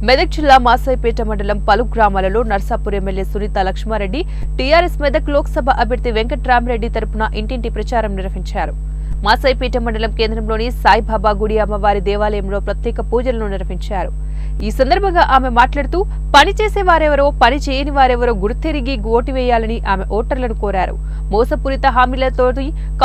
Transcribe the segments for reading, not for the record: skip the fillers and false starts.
మెదక్ జిల్లా మాసాయిపేట మండలం పలు గ్రామాలలో నర్సాపూర్ ఎమ్మెల్యే సునీత లక్ష్మారెడ్డి టీఆర్ఎస్ మెదక్ లోక్సభ అభ్యర్థి వెంకట్రామరెడ్డి తరపున ఇంటింటి ప్రచారం నిర్వహించారు. మాసాయిపేట మండలం కేంద్రంలోని సాయిబాబా గుడి అమ్మవారి దేవాలయంలో ప్రత్యేక పూజలను నిర్వహించారు. ఈ సందర్భంగా ఆమె మాట్లాడుతూ పని చేసే వారెవరో పని చేయని వారెవరో గుర్తెరిగి ఓటు వేయాలని ఆమె ఓటర్లను కోరారు. మోసపూరిత హామీలతో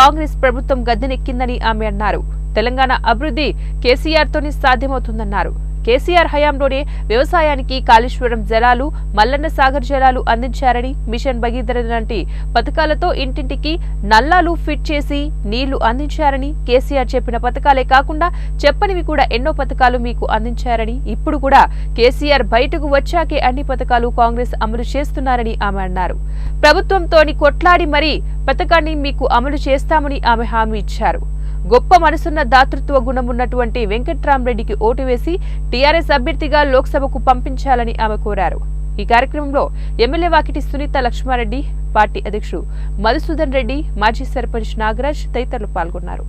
కాంగ్రెస్ ప్రభుత్వం గద్దెనెక్కిందని ఆమె అన్నారు. తెలంగాణ అభివృద్ధి కేసీఆర్ తోనే సాధ్యమవుతుందన్నారు. కేసీఆర్ హయాంలోనే వ్యవసాయానికి కాళేశ్వరం జలాలు, మల్లన్న సాగర్ జలాలు అందించారని, మిషన్ భగీరథ లాంటి పథకాలతో ఇంటింటికి నల్లాలు ఫిట్ చేసి నీళ్లు అందించారని, కేసీఆర్ చెప్పిన పథకాలే కాకుండా చెప్పనివి కూడా ఎన్నో పథకాలు మీకు అందించారని, ఇప్పుడు కూడా కేసీఆర్ బయటకు వచ్చాకే అన్ని పథకాలు కాంగ్రెస్ అమలు చేస్తున్నారని ఆమె అన్నారు. ప్రభుత్వంతోని కొట్లాడి మరీ పథకాన్ని మీకు అమలు చేస్తామని ఆమె హామీ ఇచ్చారు. గొప్ప మనసున్న దాతృత్వ గుణమున్నటువంటి వెంకట్రామరెడ్డికి ఓటు వేసి టీఆర్ఎస్ అభ్యర్థిగా లోక్సభకు పంపించాలని ఆమె కోరారు. ఈ కార్యక్రమంలో ఎమ్మెల్యే వాకిటి సునీత లక్ష్మారెడ్డి, పార్టీ అధ్యక్షుడు మధుసూదన్ రెడ్డి, మాజీ సర్పంచ్ నాగరాజ్ తదితరులు పాల్గొన్నారు.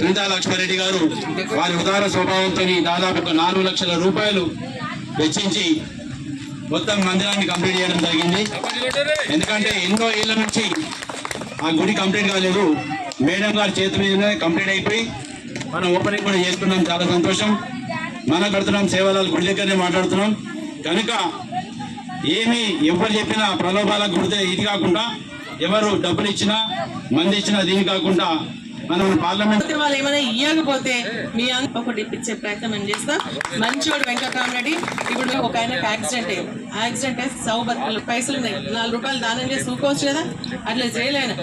సునీత లక్ష్మారెడ్డి గారు వారి ఉదార స్వభావంతో దాదాపు 4 లక్షల రూపాయలు వెచ్చించి మొత్తం మందిరాన్ని కంప్లీట్ చేయడం జరిగింది. ఎందుకంటే ఎన్నో ఏళ్ల నుంచి ఆ గుడి కంప్లీట్ కాలేదు. మేడం గారి చేతి మీదనే కంప్లీట్ అయిపోయి మనం ఓపెనింగ్ కూడా చేసుకున్నాం. చాలా సంతోషం. మనం కడుతున్నాం సేవలాలు గుడి దగ్గరనే మాట్లాడుతున్నాం. కనుక ఏమి ఎవరు చెప్పినా ప్రలోభాలకు గుడితే ఇది కాకుండా ఎవరు డబ్బులు ఇచ్చినా మంది ఇచ్చినా దీని కాకుండా మనం పార్లమెంట్ వాళ్ళు ఏమైనా ఇవ్వకపోతే మీ ఒకటి ఇప్పించే ప్రయత్నం చేస్తాం. మంచివాడు వెంకట్రామరెడ్డి. ఇప్పుడు ఒక ఆయనకు యాక్సిడెంట్ అయ్యింది. యాక్సిడెంట్ అయితే 100 పైసలు ఉన్నాయి. 4 రూపాయలు దానం చేసి ఊకోవచ్చు కదా, అట్లా చేయలేను.